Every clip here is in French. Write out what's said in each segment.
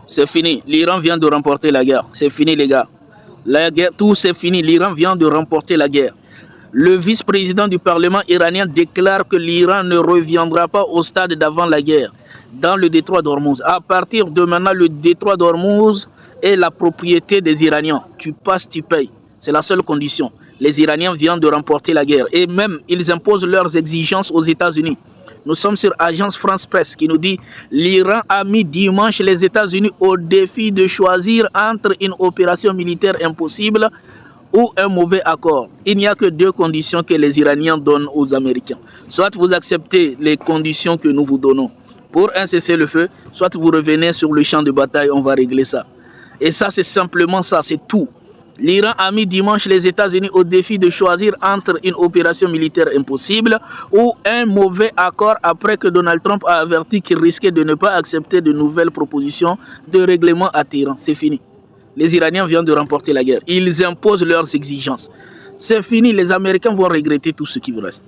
C'est fini. L'Iran vient de remporter la guerre. C'est fini, les gars. La guerre, tout c'est fini. L'Iran vient de remporter la guerre. Le vice-président du Parlement iranien déclare que l'Iran ne reviendra pas au stade d'avant la guerre dans le détroit d'Ormuz. À partir de maintenant, le détroit d'Ormuz est la propriété des Iraniens. Tu passes, tu payes. C'est la seule condition. Les Iraniens viennent de remporter la guerre. Et même, ils imposent leurs exigences aux États-Unis. Nous sommes sur Agence France Presse qui nous dit l'Iran a mis dimanche les États-Unis au défi de choisir entre une opération militaire impossible ou un mauvais accord. Il n'y a que deux conditions que les Iraniens donnent aux Américains. Soit vous acceptez les conditions que nous vous donnons pour un cessez-le-feu, soit vous revenez sur le champ de bataille, on va régler ça. Et ça, c'est simplement ça, c'est tout. L'Iran a mis dimanche les États-Unis au défi de choisir entre une opération militaire impossible ou un mauvais accord après que Donald Trump a averti qu'il risquait de ne pas accepter de nouvelles propositions de règlement à Téhéran. C'est fini. Les Iraniens viennent de remporter la guerre. Ils imposent leurs exigences. C'est fini. Les Américains vont regretter tout ce qui vous reste.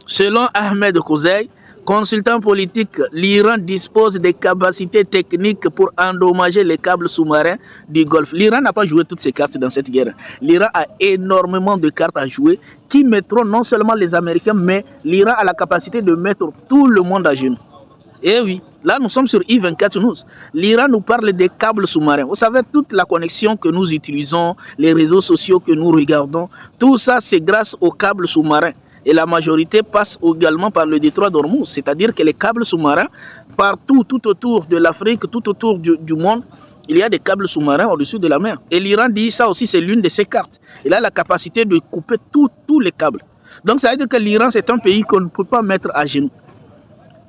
Selon Ahmed Khouzei, consultant politique, l'Iran dispose des capacités techniques pour endommager les câbles sous-marins du Golfe. L'Iran n'a pas joué toutes ses cartes dans cette guerre. L'Iran a énormément de cartes à jouer qui mettront non seulement les Américains, mais l'Iran a la capacité de mettre tout le monde à genoux. Et oui, là nous sommes sur I24 News. L'Iran nous parle des câbles sous-marins. Vous savez, toute la connexion que nous utilisons, les réseaux sociaux que nous regardons, tout ça c'est grâce aux câbles sous-marins. Et la majorité passe également par le détroit d'Ormuz, c'est-à-dire que les câbles sous-marins, partout, tout autour de l'Afrique, tout autour du monde, il y a des câbles sous-marins au-dessus de la mer. Et l'Iran dit ça aussi, c'est l'une de ses cartes. Il a la capacité de couper tous les câbles. Donc ça veut dire que l'Iran, c'est un pays qu'on ne peut pas mettre à genoux.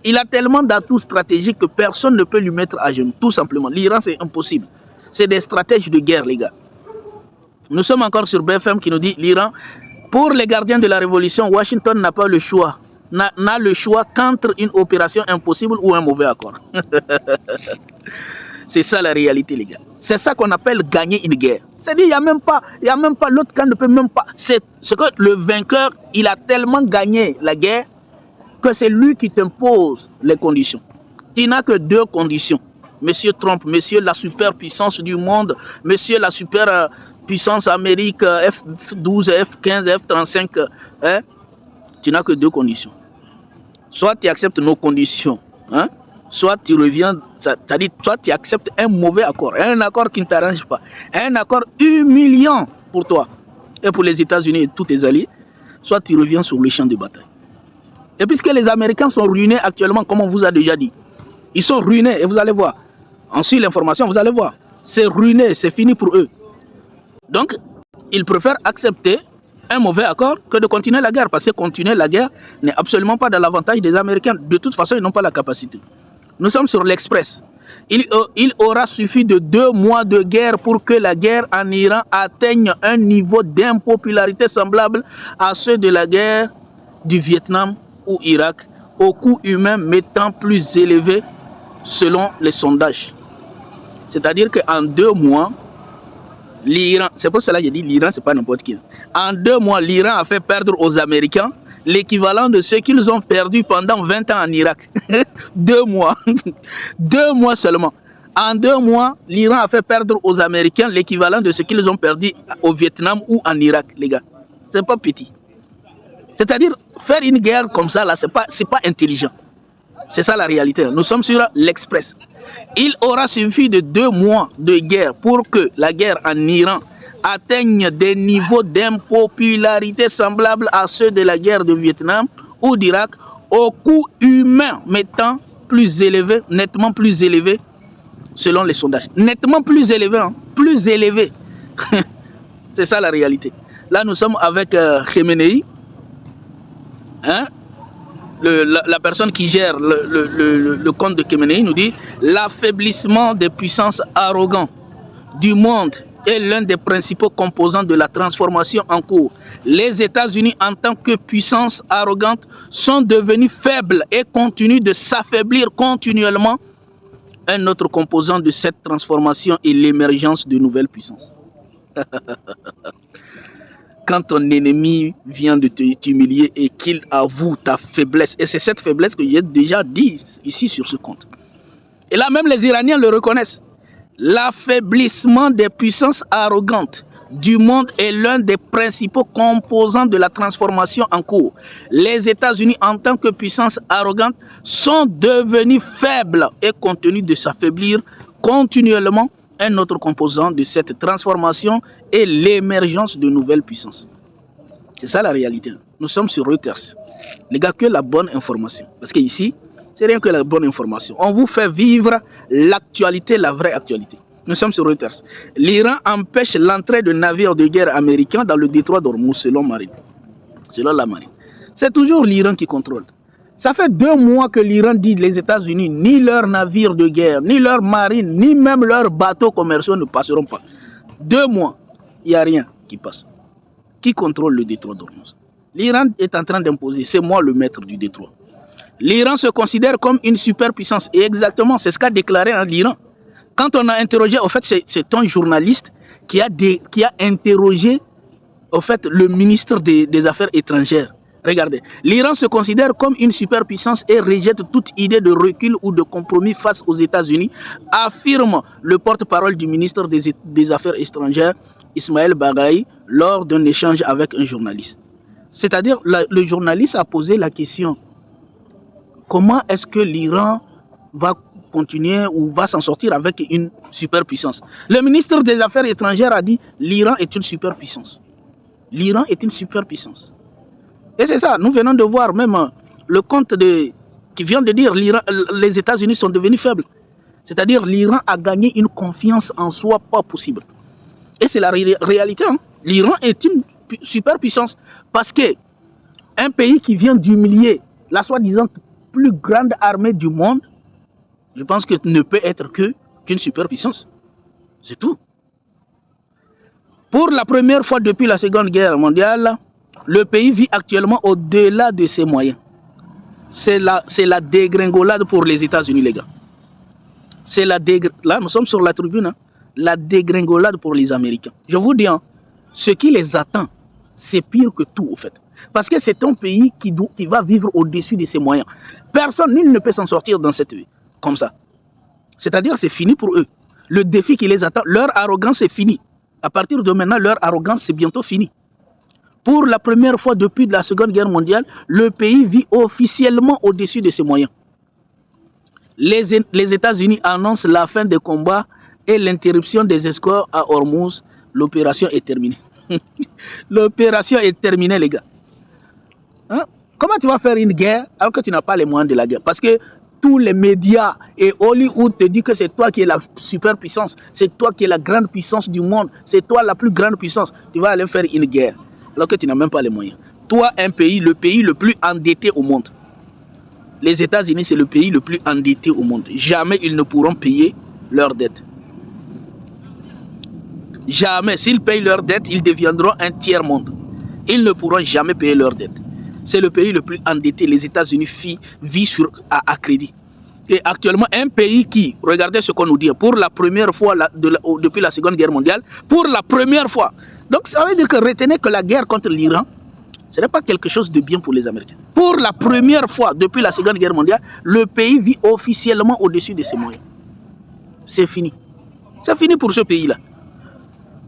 Il a tellement d'atouts stratégiques que personne ne peut lui mettre à genoux, tout simplement. L'Iran, c'est impossible. C'est des stratèges de guerre, les gars. Nous sommes encore sur BFM qui nous dit l'Iran... Pour les gardiens de la révolution, Washington n'a pas le choix. N'a le choix qu'entre une opération impossible ou un mauvais accord. C'est ça la réalité, les gars. C'est ça qu'on appelle gagner une guerre. C'est-à-dire, il n'y a même pas, l'autre camp ne peut même pas. C'est que le vainqueur, il a tellement gagné la guerre que c'est lui qui t'impose les conditions. Tu n'as que deux conditions. Monsieur Trump, monsieur la superpuissance du monde, monsieur la super... puissance Amérique, F-12, F-15, F-35, hein? Tu n'as que deux conditions. Soit tu acceptes nos conditions, hein? Soit tu reviens, c'est-à-dire soit tu acceptes un mauvais accord, un accord qui ne t'arrange pas, un accord humiliant pour toi et pour les États-Unis et tous tes alliés, soit tu reviens sur le champ de bataille. Et puisque les Américains sont ruinés actuellement, comme on vous a déjà dit, ils sont ruinés et vous allez voir. Ensuite, l'information, vous allez voir, c'est ruiné, c'est fini pour eux. Donc, ils préfèrent accepter un mauvais accord que de continuer la guerre. Parce que continuer la guerre n'est absolument pas dans l'avantage des Américains. De toute façon, ils n'ont pas la capacité. Nous sommes sur l'Express. Il aura suffi de 2 mois de guerre pour que la guerre en Iran atteigne un niveau d'impopularité semblable à ceux de la guerre du Vietnam ou Irak, au coût humain mettant plus élevé selon les sondages. C'est-à-dire qu'en 2 mois, l'Iran, c'est pour cela que j'ai dit l'Iran, c'est pas n'importe qui. En 2 mois, l'Iran a fait perdre aux Américains l'équivalent de ce qu'ils ont perdu pendant 20 ans en Irak. 2 mois. 2 mois seulement. En 2 mois, l'Iran a fait perdre aux Américains l'équivalent de ce qu'ils ont perdu au Vietnam ou en Irak, les gars. C'est pas petit. C'est-à-dire, faire une guerre comme ça, là, c'est pas intelligent. C'est ça la réalité. Nous sommes sur l'Express. Il aura suffi de 2 mois de guerre pour que la guerre en Iran atteigne des niveaux d'impopularité semblables à ceux de la guerre du Vietnam ou d'Irak, au coût humain mettant plus élevé, nettement plus élevé, selon les sondages. Nettement plus élevé, hein? Plus élevé. C'est ça la réalité. Là, nous sommes avec Khamenei, hein? La personne qui gère le compte de Khamenei nous dit l'affaiblissement des puissances arrogantes du monde est l'un des principaux composants de la transformation en cours. Les États-Unis, en tant que puissance arrogante, sont devenus faibles et continuent de s'affaiblir continuellement. Un autre composant de cette transformation est l'émergence de nouvelles puissances. Quand ton ennemi vient de t'humilier et qu'il avoue ta faiblesse, et c'est cette faiblesse que j'ai déjà dit ici sur ce compte. Et là même les Iraniens le reconnaissent. L'affaiblissement des puissances arrogantes du monde est l'un des principaux composants de la transformation en cours. Les États-Unis, en tant que puissance arrogante, sont devenus faibles et continuent de s'affaiblir continuellement. Un autre composant de cette transformation est l'émergence de nouvelles puissances. C'est ça la réalité. Nous sommes sur Reuters. Les gars, que la bonne information. Parce qu'ici, c'est rien que la bonne information. On vous fait vivre l'actualité, la vraie actualité. Nous sommes sur Reuters. L'Iran empêche l'entrée de navires de guerre américains dans le détroit d'Ormuz, selon la marine. C'est toujours l'Iran qui contrôle. Ça fait 2 mois que l'Iran dit les États-Unis, ni leurs navires de guerre, ni leurs marines, ni même leurs bateaux commerciaux ne passeront pas. 2 mois, il n'y a rien qui passe. Qui contrôle le détroit d'Ormuz? L'Iran est en train d'imposer, c'est moi le maître du détroit. L'Iran se considère comme une superpuissance. Et exactement, c'est ce qu'a déclaré l'Iran. Quand on a interrogé, en fait, c'est un journaliste qui a interrogé, en fait, le ministre des Affaires étrangères. Regardez, l'Iran se considère comme une superpuissance et rejette toute idée de recul ou de compromis face aux États-Unis, affirme le porte-parole du ministre des Affaires étrangères, Ismaël Baghai, lors d'un échange avec un journaliste. C'est-à-dire, le journaliste a posé la question: comment est-ce que l'Iran va continuer ou va s'en sortir avec une superpuissance? Le ministre des Affaires étrangères a dit: l'Iran est une superpuissance. L'Iran est une superpuissance. Et c'est ça, nous venons de voir même le compte qui vient de dire les États-Unis sont devenus faibles. C'est-à-dire l'Iran a gagné une confiance en soi pas possible. Et c'est la réalité. Hein? L'Iran est une superpuissance parce que un pays qui vient d'humilier la soi-disant plus grande armée du monde, je pense que ne peut être qu'une superpuissance. C'est tout. Pour la première fois depuis la Seconde Guerre mondiale, le pays vit actuellement au-delà de ses moyens. C'est la dégringolade pour les États-Unis, les gars. Là, nous sommes sur la tribune. Hein? La dégringolade pour les Américains. Je vous dis, hein, ce qui les attend, c'est pire que tout, au fait. Parce que c'est un pays qui va vivre au-dessus de ses moyens. Personne, nul ne peut s'en sortir dans cette vie, comme ça. C'est-à-dire, c'est fini pour eux. Le défi qui les attend, leur arrogance est finie. À partir de maintenant, leur arrogance, c'est bientôt fini. Pour la première fois depuis la Seconde Guerre mondiale, le pays vit officiellement au-dessus de ses moyens. Les États-Unis annoncent la fin des combats et l'interruption des escorts à Hormuz. L'opération est terminée. L'opération est terminée, les gars. Hein? Comment tu vas faire une guerre alors que tu n'as pas les moyens de la guerre? Parce que tous les médias et Hollywood te disent que c'est toi qui es la superpuissance, c'est toi qui es la grande puissance du monde, c'est toi la plus grande puissance. Tu vas aller faire une guerre alors que tu n'as même pas les moyens. Toi, un pays, le pays le plus endetté au monde. Les États-Unis, c'est le pays le plus endetté au monde. Jamais ils ne pourront payer leurs dettes. Jamais. S'ils payent leurs dettes, ils deviendront un tiers-monde. Ils ne pourront jamais payer leurs dettes. C'est le pays le plus endetté. Les États-Unis vivent à crédit. Et actuellement, un pays qui, regardez ce qu'on nous dit, pour la première fois depuis la Seconde Guerre mondiale, pour la première fois. Donc ça veut dire que retenez que la guerre contre l'Iran, ce n'est pas quelque chose de bien pour les Américains. Pour la première fois depuis la Seconde Guerre mondiale, le pays vit officiellement au-dessus de ses moyens. C'est fini. C'est fini pour ce pays-là.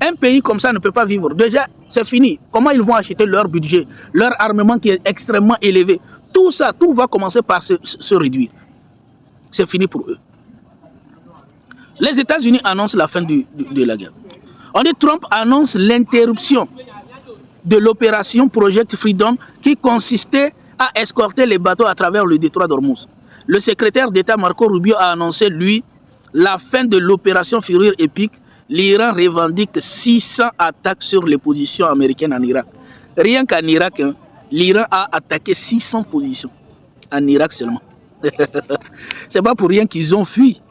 Un pays comme ça ne peut pas vivre. Déjà, c'est fini. Comment ils vont acheter leur budget, leur armement qui est extrêmement élevé? Tout ça, tout va commencer par se réduire. C'est fini pour eux. Les États-Unis annoncent la fin de la guerre. On dit Trump annonce l'interruption de l'opération Project Freedom qui consistait à escorter les bateaux à travers le détroit d'Ormuz. Le secrétaire d'État Marco Rubio a annoncé, lui, la fin de l'opération Fureur épique. L'Iran revendique 600 attaques sur les positions américaines en Irak. Rien qu'en Irak, hein, l'Iran a attaqué 600 positions. En Irak seulement. C'est pas pour rien qu'ils ont fui.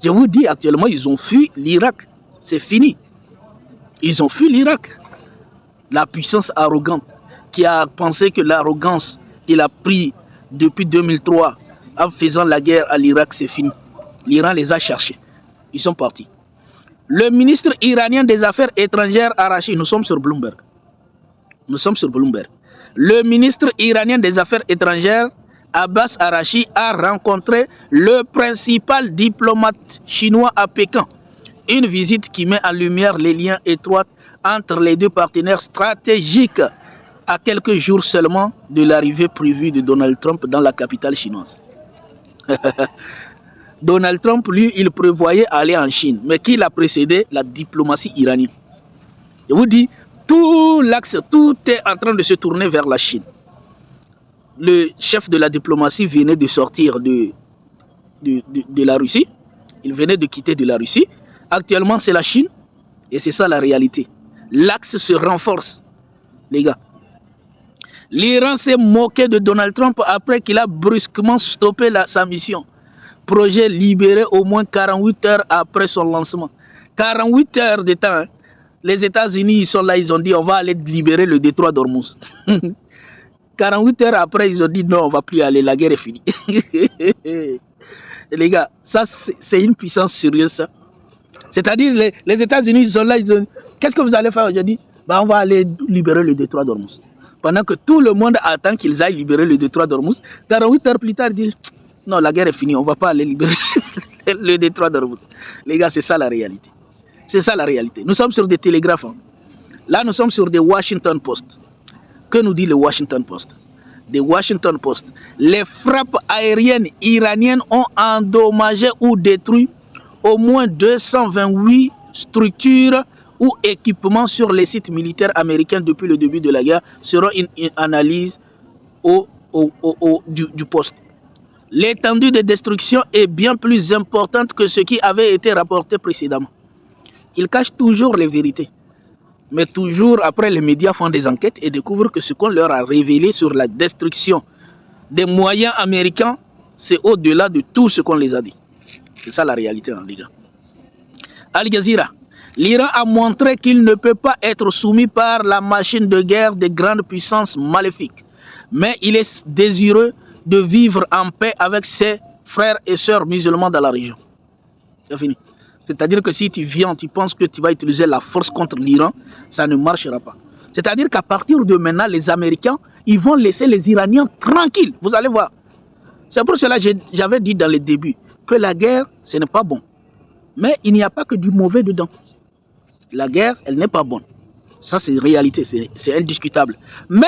Je vous dis, actuellement, ils ont fui l'Irak. C'est fini. Ils ont fui l'Irak. La puissance arrogante qui a pensé que l'arrogance qu'il a pris depuis 2003 en faisant la guerre à l'Irak, c'est fini. L'Iran les a cherchés. Ils sont partis. Le ministre iranien des Affaires étrangères Arachi, nous sommes sur Bloomberg. Nous sommes sur Bloomberg. Le ministre iranien des Affaires étrangères, Abbas Arachi, a rencontré le principal diplomate chinois à Pékin, Une visite qui met en lumière les liens étroits entre les deux partenaires stratégiques à quelques jours seulement de l'arrivée prévue de Donald Trump dans la capitale chinoise. Donald Trump, lui, il prévoyait aller en Chine, mais qui l'a précédé? La diplomatie iranienne. Je vous dis, tout l'axe, tout est en train de se tourner vers la Chine. Le chef de la diplomatie venait de sortir de la Russie. Il venait de quitter de la Russie. Actuellement, c'est la Chine. Et c'est ça la réalité. L'axe se renforce, les gars. L'Iran s'est moqué de Donald Trump après qu'il a brusquement stoppé sa mission. Projet libéré au moins 48 heures après son lancement. 48 heures de temps. Hein. Les États-Unis, ils sont là, ils ont dit on va aller libérer le détroit d'Ormuz. 48 heures après, ils ont dit non, on ne va plus aller, la guerre est finie. Les gars, ça c'est une puissance sérieuse, ça. C'est-à-dire, les États-Unis, ils sont là, ils ont dit qu'est-ce que vous allez faire aujourd'hui? On va aller libérer le détroit d'Ormuz. Pendant que tout le monde attend qu'ils aillent libérer le détroit d'Ormuz, 48 heures plus tard, ils disent non, la guerre est finie, on ne va pas aller libérer le détroit d'Ormuz. Les gars, c'est ça la réalité. C'est ça la réalité. Nous sommes sur des télégraphes. Hein. Là, nous sommes sur des Washington Post. Que nous dit le Washington Post? Des Washington Post. Les frappes aériennes iraniennes ont endommagé ou détruit au moins 228 structures ou équipements sur les sites militaires américains depuis le début de la guerre, selon une analyse du poste. L'étendue de destruction est bien plus importante que ce qui avait été rapporté précédemment. Ils cachent toujours les vérités. Mais toujours après, les médias font des enquêtes et découvrent que ce qu'on leur a révélé sur la destruction des moyens américains, c'est au-delà de tout ce qu'on les a dit. C'est ça la réalité, hein, les gars. Al Jazeera. L'Iran a montré qu'il ne peut pas être soumis par la machine de guerre des grandes puissances maléfiques. Mais il est désireux de vivre en paix avec ses frères et sœurs musulmans dans la région. C'est fini. C'est-à-dire que si tu viens, tu penses que tu vas utiliser la force contre l'Iran, ça ne marchera pas. C'est-à-dire qu'à partir de maintenant, les Américains, ils vont laisser les Iraniens tranquilles. Vous allez voir. C'est pour cela que j'avais dit dans les débuts que la guerre, ce n'est pas bon. Mais il n'y a pas que du mauvais dedans. La guerre, elle n'est pas bonne. Ça, c'est une réalité, c'est indiscutable. Mais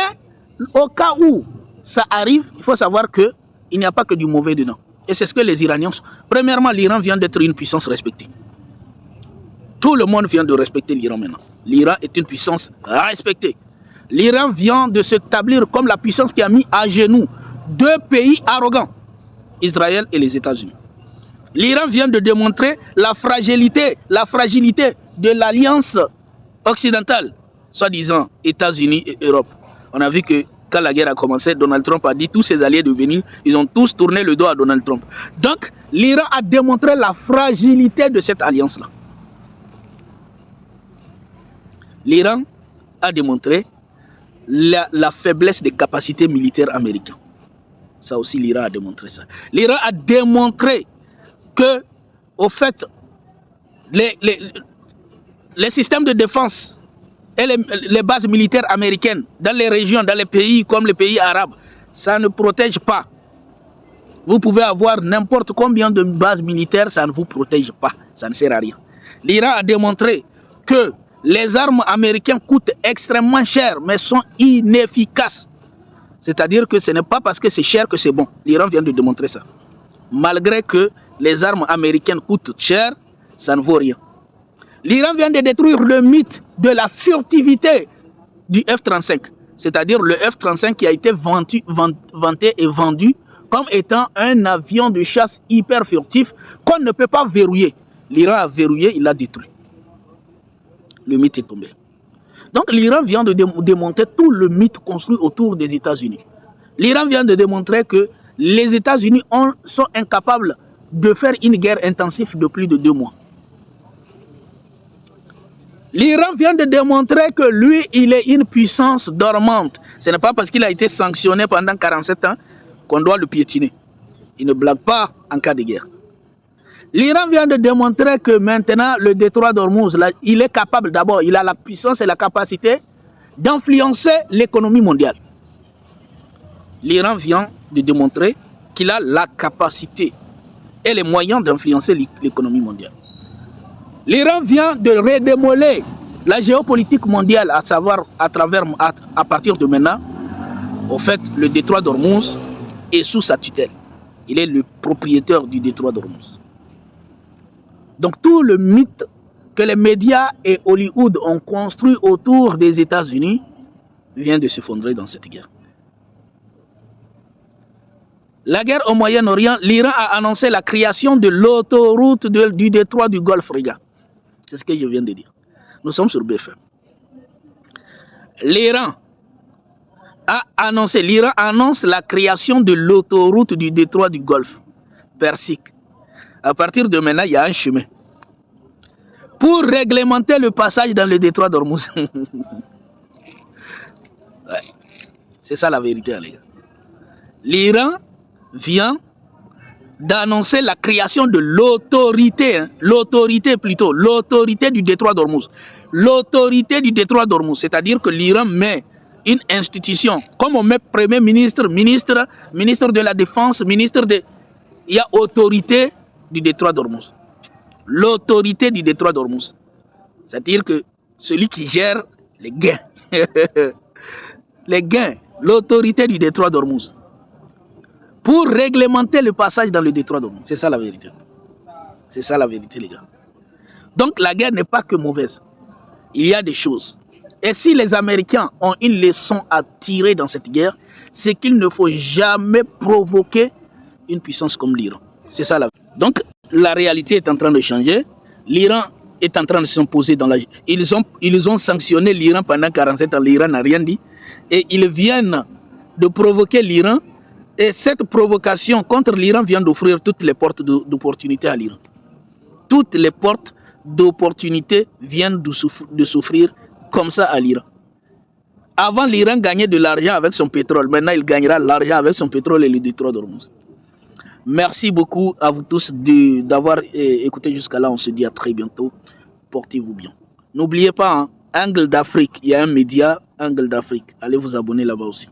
au cas où ça arrive, il faut savoir qu'il n'y a pas que du mauvais dedans. Et c'est ce que les Iraniens sont. Premièrement, l'Iran vient d'être une puissance respectée. Tout le monde vient de respecter l'Iran maintenant. L'Iran est une puissance respectée. L'Iran vient de s'établir comme la puissance qui a mis à genoux deux pays arrogants, Israël et les États-Unis. L'Iran vient de démontrer la fragilité de l'alliance occidentale, soi-disant États-Unis et Europe. On a vu que quand la guerre a commencé, Donald Trump a dit tous ses alliés de venir, ils ont tous tourné le dos à Donald Trump. Donc, l'Iran a démontré la fragilité de cette alliance-là. L'Iran a démontré la faiblesse des capacités militaires américaines. Ça aussi, l'Iran a démontré ça. L'Iran a démontré que, au fait, les systèmes de défense et les bases militaires américaines dans les régions, dans les pays comme les pays arabes, ça ne protège pas. Vous pouvez avoir n'importe combien de bases militaires, ça ne vous protège pas, ça ne sert à rien. L'Iran a démontré que les armes américaines coûtent extrêmement cher, mais sont inefficaces. C'est-à-dire que ce n'est pas parce que c'est cher que c'est bon. L'Iran vient de démontrer ça. Malgré que les armes américaines coûtent cher, ça ne vaut rien. L'Iran vient de détruire le mythe de la furtivité du F-35. C'est-à-dire le F-35 qui a été vanté et vendu comme étant un avion de chasse hyper furtif qu'on ne peut pas verrouiller. L'Iran a verrouillé, il l'a détruit. Le mythe est tombé. Donc l'Iran vient de démontrer tout le mythe construit autour des États-Unis. L'Iran vient de démontrer que les États-Unis sont incapables de faire une guerre intensive de plus de 2 mois. L'Iran vient de démontrer que lui, il est une puissance dormante. Ce n'est pas parce qu'il a été sanctionné pendant 47 ans qu'on doit le piétiner. Il ne blague pas en cas de guerre. L'Iran vient de démontrer que maintenant, le détroit d'Ormuz, il est capable d'abord, il a la puissance et la capacité d'influencer l'économie mondiale. L'Iran vient de démontrer qu'il a la capacité et les moyens d'influencer l'économie mondiale. L'Iran vient de redémoler la géopolitique mondiale, à savoir à partir de maintenant. Au fait, le détroit d'Ormuz est sous sa tutelle. Il est le propriétaire du détroit d'Ormuz. Donc tout le mythe que les médias et Hollywood ont construit autour des États-Unis vient de s'effondrer dans cette guerre. La guerre au Moyen-Orient, l'Iran a annoncé la création de l'autoroute du détroit du Golfe, regarde. C'est ce que je viens de dire. Nous sommes sur BFM. L'Iran annonce la création de l'autoroute du détroit du Golfe Persique. À partir de maintenant, il y a un chemin pour réglementer le passage dans le détroit d'Ormuz. Ouais. C'est ça la vérité, les gars. L'Iran vient d'annoncer la création de l'autorité, l'autorité du détroit d'Ormuz. L'autorité du détroit d'Ormuz, c'est-à-dire que l'Iran met une institution, comme on met premier ministre, ministre de la Défense, ministre de... Il y a autorité du détroit d'Ormuz. L'autorité du détroit d'Ormuz. C'est-à-dire que celui qui gère les gains. Les gains, l'autorité du détroit d'Ormuz. Pour réglementer le passage dans le détroit d'Ormuz. C'est ça la vérité. C'est ça la vérité, les gars. Donc la guerre n'est pas que mauvaise. Il y a des choses. Et si les Américains ont une leçon à tirer dans cette guerre, c'est qu'il ne faut jamais provoquer une puissance comme l'Iran. C'est ça la vérité. Donc la réalité est en train de changer. L'Iran est en train de s'imposer dans la... Ils ont sanctionné l'Iran pendant 47 ans. L'Iran n'a rien dit. Et ils viennent de provoquer l'Iran. Et cette provocation contre l'Iran vient d'offrir toutes les portes d'opportunité à l'Iran. Toutes les portes d'opportunité viennent de s'offrir comme ça à l'Iran. Avant, l'Iran gagnait de l'argent avec son pétrole. Maintenant, il gagnera l'argent avec son pétrole et le détroit d'Ormuz. Merci beaucoup à vous tous d'avoir écouté jusqu'à là. On se dit à très bientôt. Portez-vous bien. N'oubliez pas, hein, Angle d'Afrique. Il y a un média, Angle d'Afrique. Allez vous abonner là-bas aussi.